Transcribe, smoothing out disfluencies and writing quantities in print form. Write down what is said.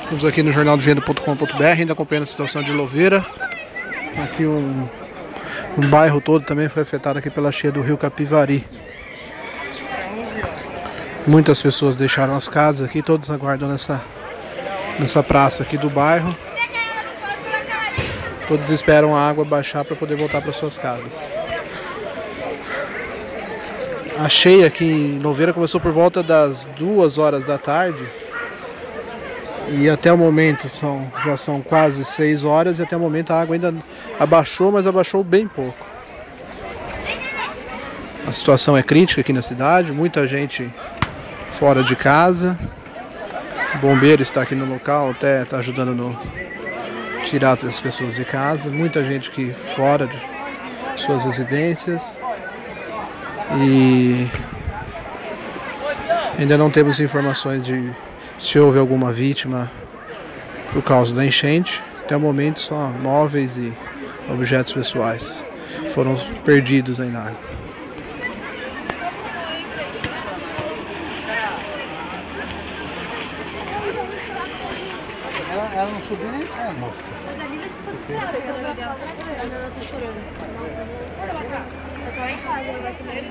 Estamos aqui no jornaldevenda.com.br, ainda acompanhando a situação de Louveira. Aqui um bairro todo também foi afetado aqui pela cheia do rio Capivari. Muitas pessoas deixaram as casas aqui, todos aguardam nessa praça aqui do bairro. Todos esperam a água baixar para poder voltar para suas casas. A cheia aqui em Louveira começou por volta das 2 horas da tarde. E até o momento já são quase 6 horas e até o momento a água ainda abaixou, mas abaixou bem pouco. A situação é crítica aqui na cidade, muita gente fora de casa. O bombeiro está aqui no local, até está ajudando no tirar as pessoas de casa. Muita gente aqui fora de suas residências. E ainda não temos informações de se houve alguma vítima por causa da enchente. Até o momento só móveis e objetos pessoais foram perdidos aí na água. Ela não subiu nem sai, moça. Ela tá chorando. Olha lá, tá. Eu tô lá em casa, ela vai comer.